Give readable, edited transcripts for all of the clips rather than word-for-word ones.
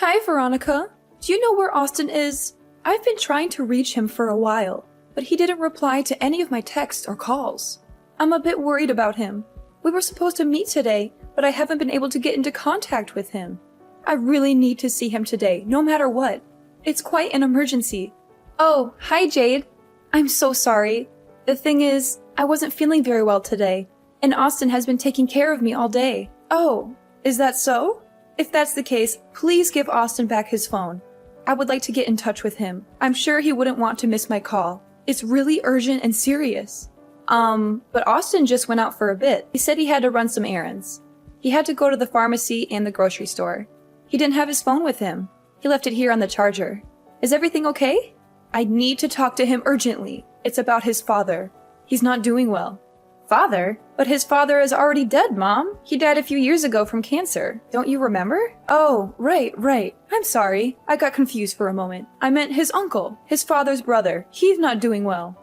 Hi, Veronica. Do you know where Austin is? I've been trying to reach him for a while, but he didn't reply to any of my texts or calls. I'm a bit worried about him. We were supposed to meet today, but I haven't been able to get into contact with him. I really need to see him today, no matter what. It's quite an emergency. Oh, hi, Jade. I'm so sorry. The thing is, I wasn't feeling very well today, and Austin has been taking care of me all day. Oh, is that so? If that's the case, please give Austin back his phone. I would like to get in touch with him. I'm sure he wouldn't want to miss my call. It's really urgent and serious. But Austin just went out for a bit. He said he had to run some errands. He had to go to the pharmacy and the grocery store. He didn't have his phone with him. He left it here on the charger. Is everything okay? I need to talk to him urgently. It's about his father. He's not doing well. Father? But his father is already dead, Mom. He died a few years ago from cancer. Don't you remember? Oh, right. I'm sorry. I got confused for a moment. I meant his uncle, his father's brother. He's not doing well.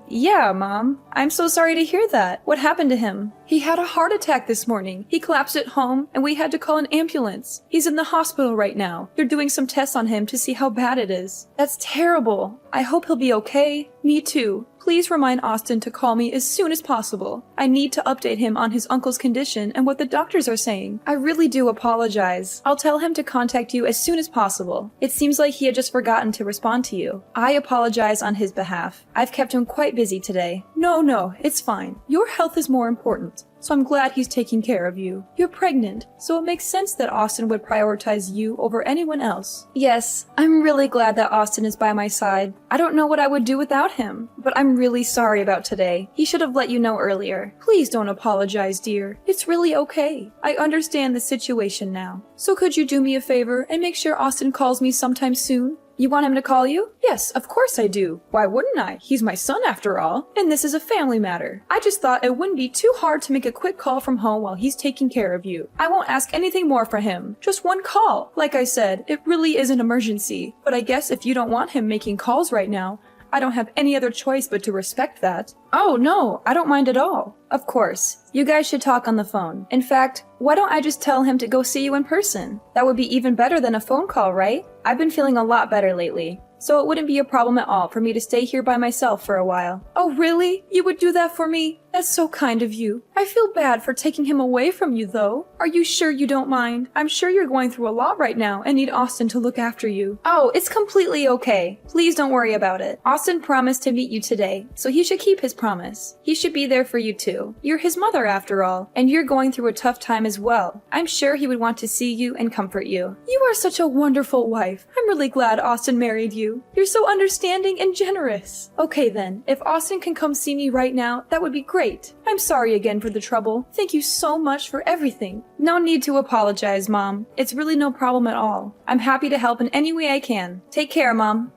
Yeah, Mom. I'm so sorry to hear that. What happened to him? He had a heart attack this morning. He collapsed at home, and we had to call an ambulance. He's in the hospital right now. They're doing some tests on him to see how bad it is. That's terrible. I hope he'll be okay. Me too. Please remind Austin to call me as soon as possible. I need to update him on his uncle's condition and what the doctors are saying. I really do apologize. I'll tell him to contact you as soon as possible. It seems like he had just forgotten to respond to you. I apologize on his behalf. I've kept him quite busy today. No, it's fine. Your health is more important. So I'm glad he's taking care of you. You're pregnant, so it makes sense that Austin would prioritize you over anyone else. Yes, I'm really glad that Austin is by my side. I don't know what I would do without him, but I'm really sorry about today. He should have let you know earlier. Please don't apologize, dear. It's really okay. I understand the situation now. So could you do me a favor and make sure Austin calls me sometime soon? You want him to call you? Yes, of course I do. Why wouldn't I? He's my son after all. And this is a family matter. I just thought it wouldn't be too hard to make a quick call from home while he's taking care of you. I won't ask anything more for him. Just one call. Like I said, it really is an emergency. But I guess if you don't want him making calls right now, I don't have any other choice but to respect that. Oh no, I don't mind at all. Of course. You guys should talk on the phone. In fact, why don't I just tell him to go see you in person? That would be even better than a phone call, right? I've been feeling a lot better lately, so it wouldn't be a problem at all for me to stay here by myself for a while. Oh really? You would do that for me? That's so kind of you. I feel bad for taking him away from you, though. Are you sure you don't mind? I'm sure you're going through a lot right now and need Austin to look after you. Oh, it's completely okay. Please don't worry about it. Austin promised to meet you today, so he should keep his promise. He should be there for you too. You're his mother after all, and you're going through a tough time as well. I'm sure he would want to see you and comfort you. You are such a wonderful wife. I'm really glad Austin married you. You're so understanding and generous. Okay then, if Austin can come see me right now, that would be great. I'm sorry again for the trouble. Thank you so much for everything. No need to apologize, Mom. It's really no problem at all. I'm happy to help in any way I can. Take care, Mom.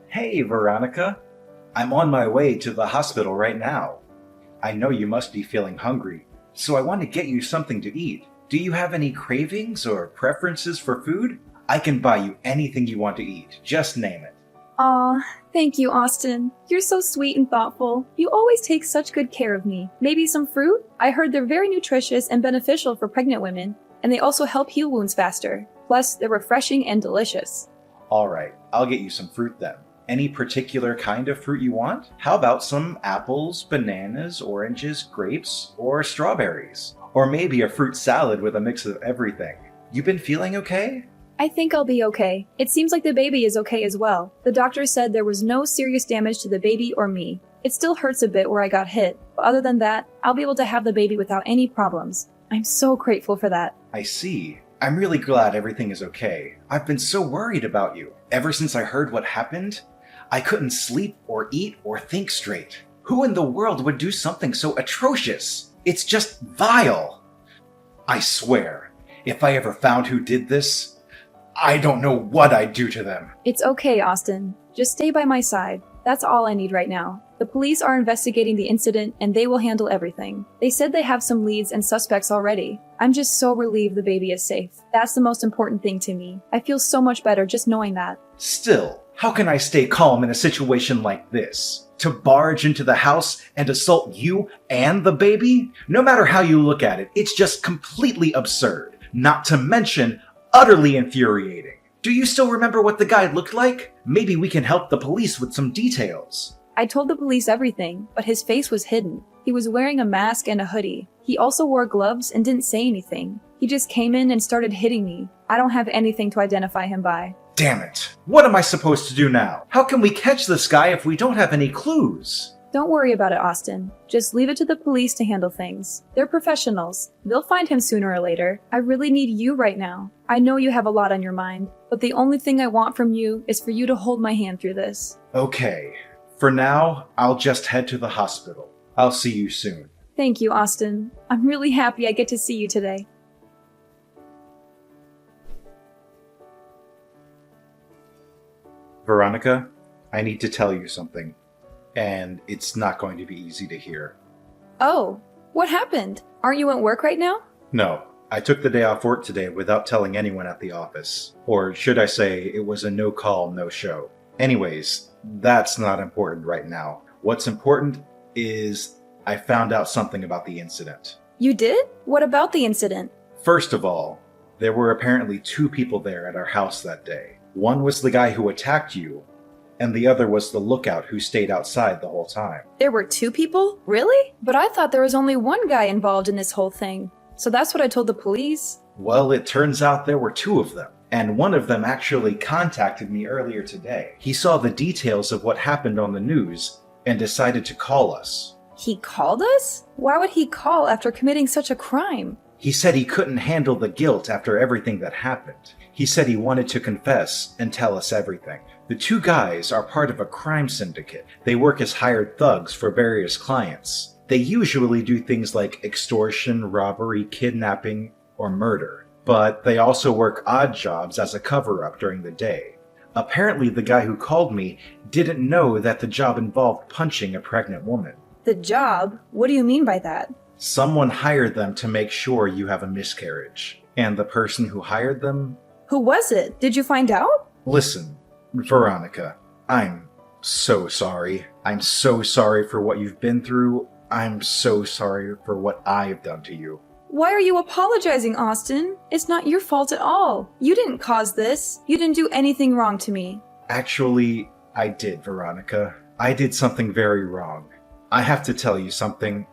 Hey, Veronica. I'm on my way to the hospital right now. I know you must be feeling hungry, so I want to get you something to eat. Do you have any cravings or preferences for food? I can buy you anything you want to eat. Just name it. Aw, thank you, Austin. You're so sweet and thoughtful. You always take such good care of me. Maybe some fruit? I heard they're very nutritious and beneficial for pregnant women, and they also help heal wounds faster. Plus, they're refreshing and delicious. All right, I'll get you some fruit then. Any particular kind of fruit you want? How about some apples, bananas, oranges, grapes, or strawberries? Or maybe a fruit salad with a mix of everything. You been feeling okay? I think I'll be okay. It seems like the baby is okay as well. The doctor said there was no serious damage to the baby or me. It still hurts a bit where I got hit, but other than that, I'll be able to have the baby without any problems. I'm so grateful for that. I see. I'm really glad everything is okay. I've been so worried about you. Ever since I heard what happened, I couldn't sleep or eat or think straight. Who in the world would do something so atrocious? It's just vile. I swear, if I ever found who did this, I don't know what I'd do to them. It's okay, Austin. Just stay by my side. That's all I need right now. The police are investigating the incident and they will handle everything. They said they have some leads and suspects already. I'm just so relieved the baby is safe. That's the most important thing to me. I feel so much better just knowing that. Still, How can I stay calm in a situation like this? To barge into the house and assault you and the baby? No matter how you look at it, it's just completely absurd. Not to mention, utterly infuriating. Do you still remember what the guy looked like? Maybe we can help the police with some details. I told the police everything, but his face was hidden. He was wearing a mask and a hoodie. He also wore gloves and didn't say anything. He just came in and started hitting me. I don't have anything to identify him by. Damn it. What am I supposed to do now? How can we catch this guy if we don't have any clues? Don't worry about it, Austin. Just leave it to the police to handle things. They're professionals. They'll find him sooner or later. I really need you right now. I know you have a lot on your mind, but the only thing I want from you is for you to hold my hand through this. Okay. For now, I'll just head to the hospital. I'll see you soon. Thank you, Austin. I'm really happy I get to see you today. Veronica, I need to tell you something. And it's not going to be easy to hear. Oh, what happened? Aren't you at work right now? No, I took the day off work today without telling anyone at the office. Or should I say, it was a no-call, no-show. Anyways, that's not important right now. What's important is I found out something about the incident. You did? What about the incident? First of all, there were apparently 2 people there at our house that day. One was the guy who attacked you, and the other was the lookout who stayed outside the whole time. There were 2 people? Really? But I thought there was only one guy involved in this whole thing. So that's what I told the police. Well, it turns out there were 2 of them. And one of them actually contacted me earlier today. He saw the details of what happened on the news and decided to call us. He called us? Why would he call after committing such a crime? He said he couldn't handle the guilt after everything that happened. He said he wanted to confess and tell us everything. The 2 guys are part of a crime syndicate. They work as hired thugs for various clients. They usually do things like extortion, robbery, kidnapping, or murder. But they also work odd jobs as a cover-up during the day. Apparently, the guy who called me didn't know that the job involved punching a pregnant woman. The job? What do you mean by that? Someone hired them to make sure you have a miscarriage. And the person who hired them... Who was it? Did you find out? Listen, Veronica, I'm so sorry. I'm so sorry for what you've been through. I'm so sorry for what I've done to you. Why are you apologizing, Austin? It's not your fault at all. You didn't cause this. You didn't do anything wrong to me. Actually, I did, Veronica. I did something very wrong. I have to tell you something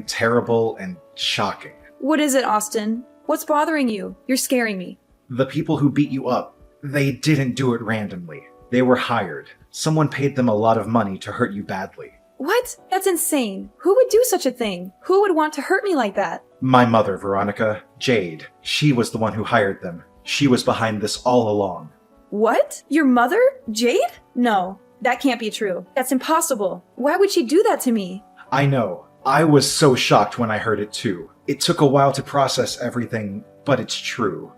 terrible and shocking. What is it, Austin? What's bothering you? You're scaring me. The people who beat you up, they didn't do it randomly. They were hired. Someone paid them a lot of money to hurt you badly. What? That's insane. Who would do such a thing? Who would want to hurt me like that? My mother, Veronica, Jade. She was the one who hired them. She was behind this all along. What? Your mother? Jade? No, that can't be true. That's impossible. Why would she do that to me? I know. I was so shocked when I heard it too. It took a while to process everything, but it's true.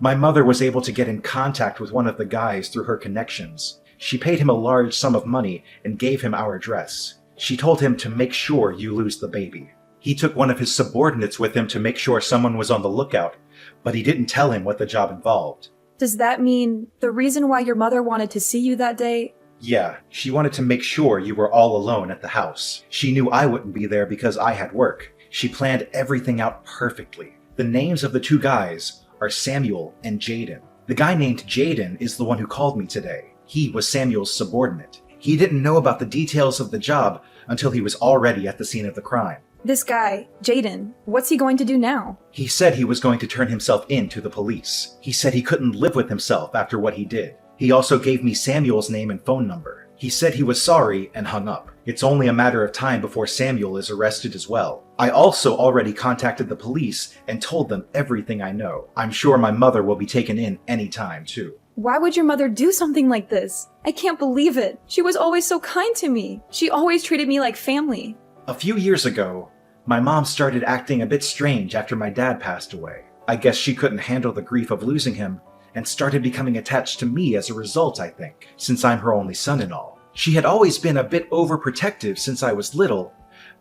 My mother was able to get in contact with one of the guys through her connections. She paid him a large sum of money and gave him our address. She told him to make sure you lose the baby. He took one of his subordinates with him to make sure someone was on the lookout, but he didn't tell him what the job involved. Does that mean the reason why your mother wanted to see you that day? Yeah, she wanted to make sure you were all alone at the house. She knew I wouldn't be there because I had work. She planned everything out perfectly. The names of the 2 guys are Samuel and Jaden. The guy named Jaden is the one who called me today. He was Samuel's subordinate. He didn't know about the details of the job until he was already at the scene of the crime. This guy, Jaden, what's he going to do now? He said he was going to turn himself in to the police. He said he couldn't live with himself after what he did. He also gave me Samuel's name and phone number. He said he was sorry and hung up. It's only a matter of time before Samuel is arrested as well. I also already contacted the police and told them everything I know. I'm sure my mother will be taken in any time too. Why would your mother do something like this? I can't believe it. She was always so kind to me. She always treated me like family. A few years ago, my mom started acting a bit strange after my dad passed away. I guess she couldn't handle the grief of losing him and started becoming attached to me as a result, I think, since I'm her only son and all. She had always been a bit overprotective since I was little,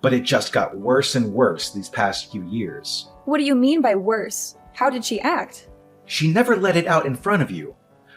but it just got worse and worse these past few years. What do you mean by worse? How did she act? She never let it out in front of you,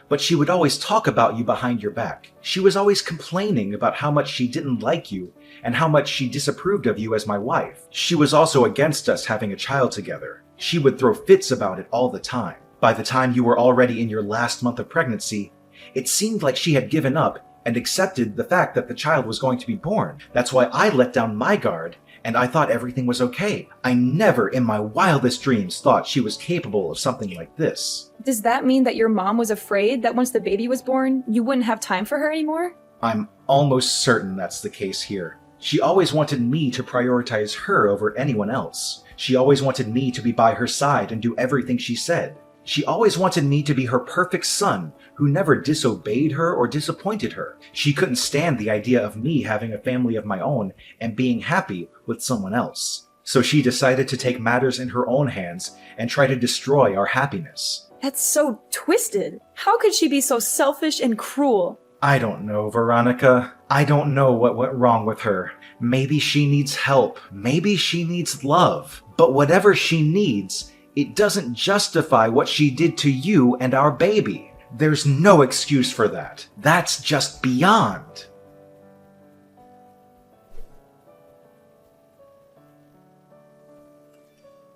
but she would always talk about you behind your back. She was always complaining about how much she didn't like you and how much she disapproved of you as my wife. She was also against us having a child together. She would throw fits about it all the time. By the time you were already in your last month of pregnancy, it seemed like she had given up and accepted the fact that the child was going to be born. That's why I let down my guard, and I thought everything was okay. I never in my wildest dreams thought she was capable of something like this. Does that mean that your mom was afraid that once the baby was born, you wouldn't have time for her anymore? I'm almost certain that's the case here. She always wanted me to prioritize her over anyone else. She always wanted me to be by her side and do everything she said. She always wanted me to be her perfect son, who never disobeyed her or disappointed her. She couldn't stand the idea of me having a family of my own and being happy with someone else. So she decided to take matters in her own hands and try to destroy our happiness. That's so twisted. How could she be so selfish and cruel? I don't know, Veronica. I don't know what went wrong with her. Maybe she needs help. Maybe she needs love. But whatever she needs, it doesn't justify what she did to you and our baby. There's no excuse for that. That's just beyond.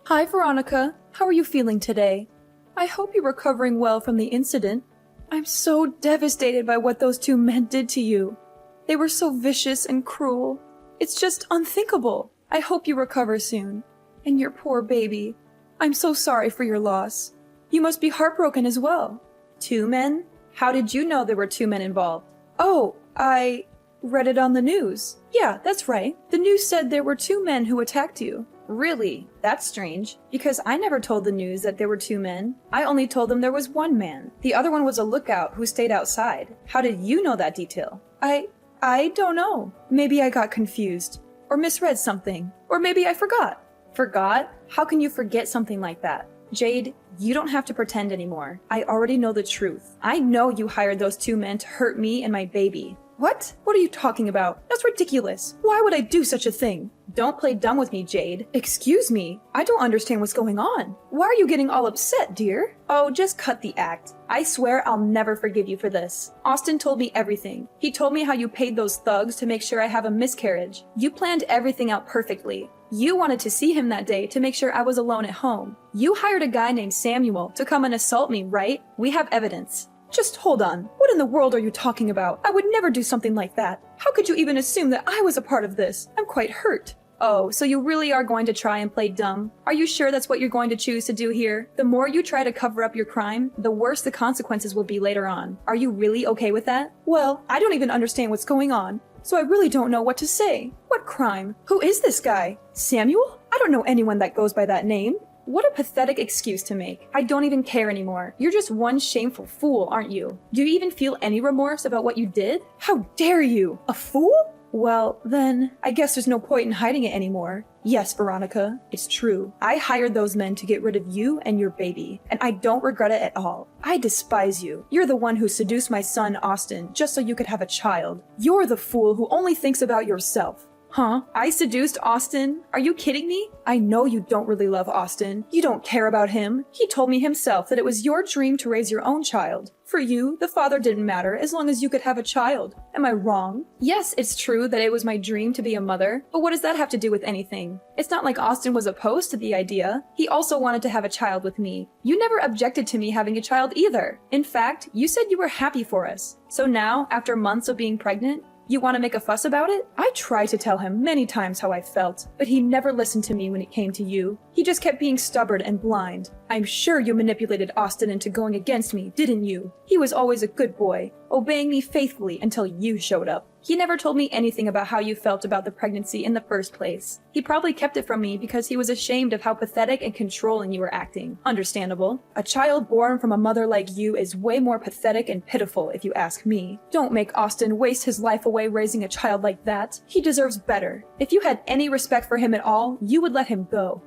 Hi, Veronica. How are you feeling today? I hope you're recovering well from the incident. I'm so devastated by what those two men did to you. They were so vicious and cruel. It's just unthinkable. I hope you recover soon. And your poor baby. I'm so sorry for your loss. You must be heartbroken as well. 2 men? How did you know there were 2 men involved? Oh, I read it on the news. Yeah, that's right. The news said there were 2 men who attacked you. Really? That's strange. Because I never told the news that there were 2 men. I only told them there was 1 man. The other one was a lookout who stayed outside. How did you know that detail? I don't know. Maybe I got confused. Or misread something. Or maybe I forgot. Forgot? How can you forget something like that? Jade, you don't have to pretend anymore. I already know the truth. I know you hired those 2 men to hurt me and my baby. What? What are you talking about? That's ridiculous. Why would I do such a thing? Don't play dumb with me, Jade. Excuse me. I don't understand what's going on. Why are you getting all upset, dear? Oh, just cut the act. I swear I'll never forgive you for this. Austin told me everything. He told me how you paid those thugs to make sure I have a miscarriage. You planned everything out perfectly. You wanted to see him that day to make sure I was alone at home. You hired a guy named Samuel to come and assault me, right? We have evidence. Just hold on. What in the world are you talking about? I would never do something like that. How could you even assume that I was a part of this? I'm quite hurt. Oh, so you really are going to try and play dumb? Are you sure that's what you're going to choose to do here? The more you try to cover up your crime, the worse the consequences will be later on. Are you really okay with that? Well, I don't even understand what's going on, so I really don't know what to say. What crime? Who is this guy? Samuel? I don't know anyone that goes by that name. What a pathetic excuse to make. I don't even care anymore. You're just one shameful fool, aren't you? Do you even feel any remorse about what you did? How dare you? A fool? Well, then, I guess there's no point in hiding it anymore. Yes, Veronica, it's true. I hired those men to get rid of you and your baby, and I don't regret it at all. I despise you. You're the one who seduced my son, Austin, just so you could have a child. You're the fool who only thinks about yourself. Huh? I seduced Austin? Are you kidding me? I know you don't really love Austin. You don't care about him. He told me himself that it was your dream to raise your own child. For you, the father didn't matter as long as you could have a child. Am I wrong? Yes, it's true that it was my dream to be a mother, but what does that have to do with anything? It's not like Austin was opposed to the idea. He also wanted to have a child with me. You never objected to me having a child either. In fact, you said you were happy for us. So now, after months of being pregnant, you want to make a fuss about it? I tried to tell him many times how I felt, but he never listened to me when it came to you. He just kept being stubborn and blind. I'm sure you manipulated Austin into going against me, didn't you? He was always a good boy, obeying me faithfully until you showed up. He never told me anything about how you felt about the pregnancy in the first place. He probably kept it from me because he was ashamed of how pathetic and controlling you were acting. Understandable. A child born from a mother like you is way more pathetic and pitiful if you ask me. Don't make Austin waste his life away raising a child like that. He deserves better. If you had any respect for him at all, you would let him go.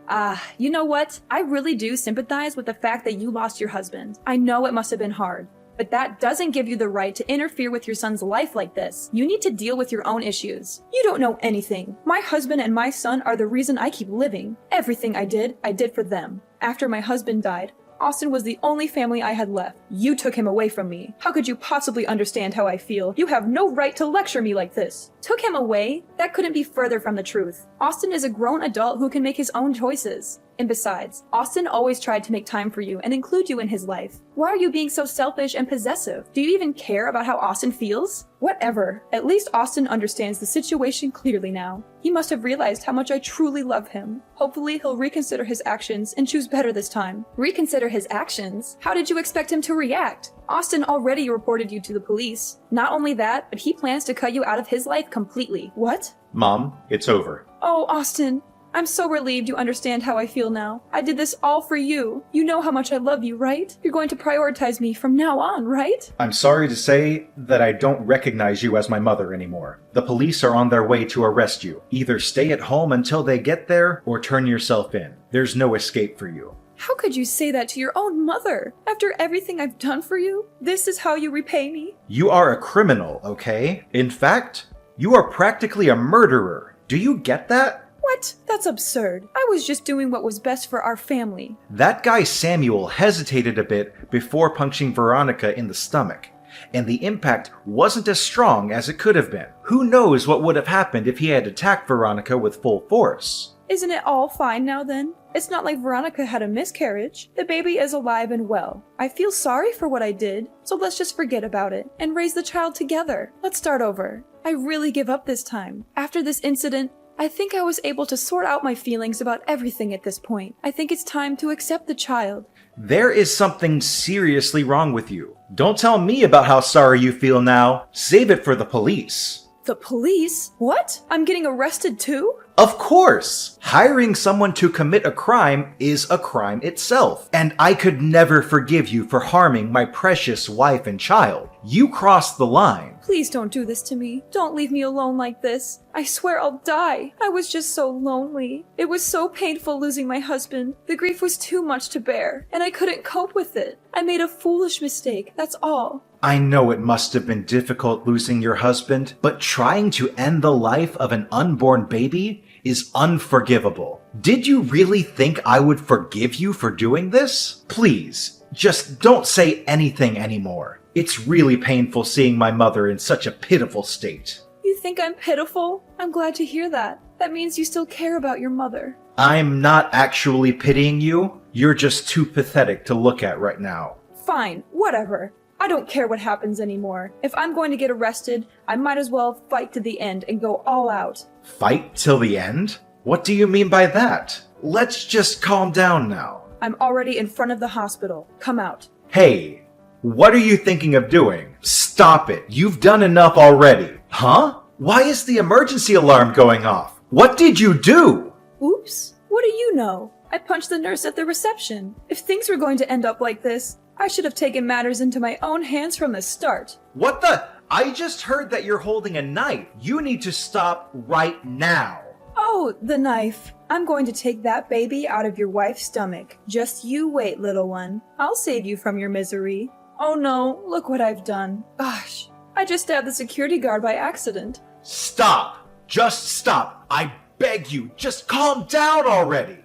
You know what? I really do sympathize with the fact that you lost your husband. I know it must have been hard. But that doesn't give you the right to interfere with your son's life like this. You need to deal with your own issues. You don't know anything. My husband and my son are the reason I keep living. Everything I did for them. After my husband died, Austin was the only family I had left. You took him away from me. How could you possibly understand how I feel? You have no right to lecture me like this. Took him away? That couldn't be further from the truth. Austin is a grown adult who can make his own choices. And besides, Austin always tried to make time for you and include you in his life. Why are you being so selfish and possessive? Do you even care about how Austin feels? Whatever. At least Austin understands the situation clearly now. He must have realized how much I truly love him. Hopefully, he'll reconsider his actions and choose better this time. Reconsider his actions? How did you expect him to react? Austin already reported you to the police. Not only that, but he plans to cut you out of his life completely. What? Mom, it's over. Oh, Austin. I'm so relieved you understand how I feel now. I did this all for you. You know how much I love you, right? You're going to prioritize me from now on, right? I'm sorry to say that I don't recognize you as my mother anymore. The police are on their way to arrest you. Either stay at home until they get there, or turn yourself in. There's no escape for you. How could you say that to your own mother? After everything I've done for you, this is how you repay me? You are a criminal, okay? In fact, you are practically a murderer. Do you get that? What? That's absurd. I was just doing what was best for our family. That guy Samuel hesitated a bit before punching Veronica in the stomach, and the impact wasn't as strong as it could have been. Who knows what would have happened if he had attacked Veronica with full force? Isn't it all fine now then? It's not like Veronica had a miscarriage. The baby is alive and well. I feel sorry for what I did, so let's just forget about it and raise the child together. Let's start over. I really give up this time. After this incident, I think I was able to sort out my feelings about everything at this point. I think it's time to accept the child. There is something seriously wrong with you. Don't tell me about how sorry you feel now. Save it for the police. The police? What? I'm getting arrested too? Of course! Hiring someone to commit a crime is a crime itself, and I could never forgive you for harming my precious wife and child. You crossed the line. Please don't do this to me. Don't leave me alone like this. I swear I'll die. I was just so lonely. It was so painful losing my husband. The grief was too much to bear, and I couldn't cope with it. I made a foolish mistake, that's all. I know it must have been difficult losing your husband, but trying to end the life of an unborn baby is unforgivable. Did you really think I would forgive you for doing this? Please, just don't say anything anymore. It's really painful seeing my mother in such a pitiful state. You think I'm pitiful? I'm glad to hear that. That means you still care about your mother. I'm not actually pitying you. You're just too pathetic to look at right now. Fine, whatever. I don't care what happens anymore. If I'm going to get arrested, I might as well fight to the end and go all out. Fight till the end? What do you mean by that? Let's just calm down now. I'm already in front of the hospital. Come out. Hey, what are you thinking of doing? Stop it. You've done enough already. Huh? Why is the emergency alarm going off? What did you do? Oops. What do you know? I punched the nurse at the reception. If things were going to end up like this, I should have taken matters into my own hands from the start. What the? I just heard that you're holding a knife. You need to stop right now. Oh, the knife. I'm going to take that baby out of your wife's stomach. Just you wait, little one. I'll save you from your misery. Oh no, look what I've done. Gosh, I just stabbed the security guard by accident. Stop. Just stop. I beg you, just calm down already.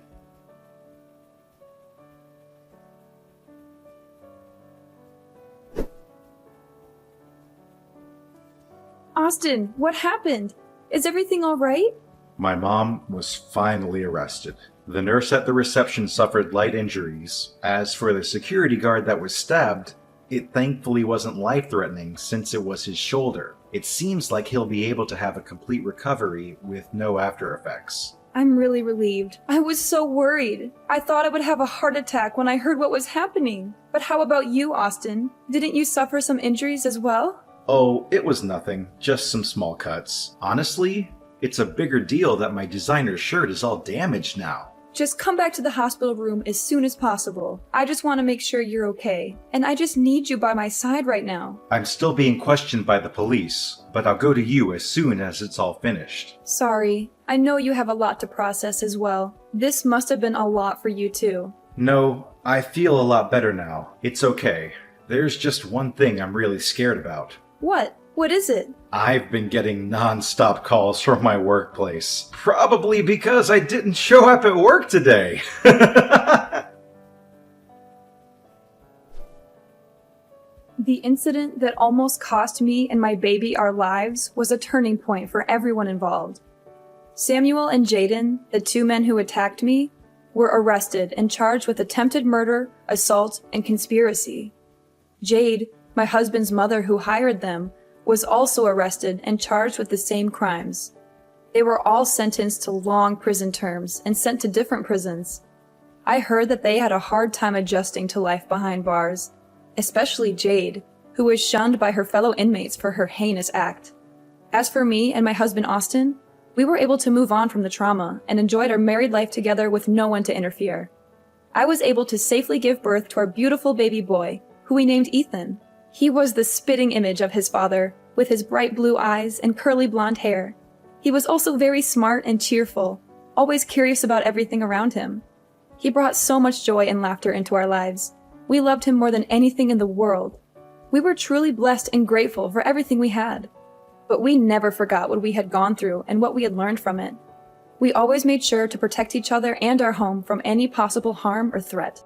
Austin, what happened? Is everything all right? My mom was finally arrested. The nurse at the reception suffered light injuries. As for the security guard that was stabbed, it thankfully wasn't life-threatening since it was his shoulder. It seems like he'll be able to have a complete recovery with no after effects. I'm really relieved. I was so worried. I thought I would have a heart attack when I heard what was happening. But how about you, Austin? Didn't you suffer some injuries as well? Oh, it was nothing. Just some small cuts. Honestly, it's a bigger deal that my designer shirt is all damaged now. Just come back to the hospital room as soon as possible. I just want to make sure you're okay. And I just need you by my side right now. I'm still being questioned by the police, but I'll go to you as soon as it's all finished. Sorry. I know you have a lot to process as well. This must have been a lot for you too. No, I feel a lot better now. It's okay. There's just one thing I'm really scared about. What? What is it? I've been getting non-stop calls from my workplace. Probably because I didn't show up at work today. The incident that almost cost me and my baby our lives was a turning point for everyone involved. Samuel and Jaden, the two men who attacked me, were arrested and charged with attempted murder, assault, and conspiracy. Jade, my husband's mother who hired them, was also arrested and charged with the same crimes. They were all sentenced to long prison terms and sent to different prisons. I heard that they had a hard time adjusting to life behind bars, especially Jade, who was shunned by her fellow inmates for her heinous act. As for me and my husband Austin, we were able to move on from the trauma and enjoyed our married life together with no one to interfere. I was able to safely give birth to our beautiful baby boy, who we named Ethan. He was the spitting image of his father, with his bright blue eyes and curly blonde hair. He was also very smart and cheerful, always curious about everything around him. He brought so much joy and laughter into our lives. We loved him more than anything in the world. We were truly blessed and grateful for everything we had. But we never forgot what we had gone through and what we had learned from it. We always made sure to protect each other and our home from any possible harm or threat.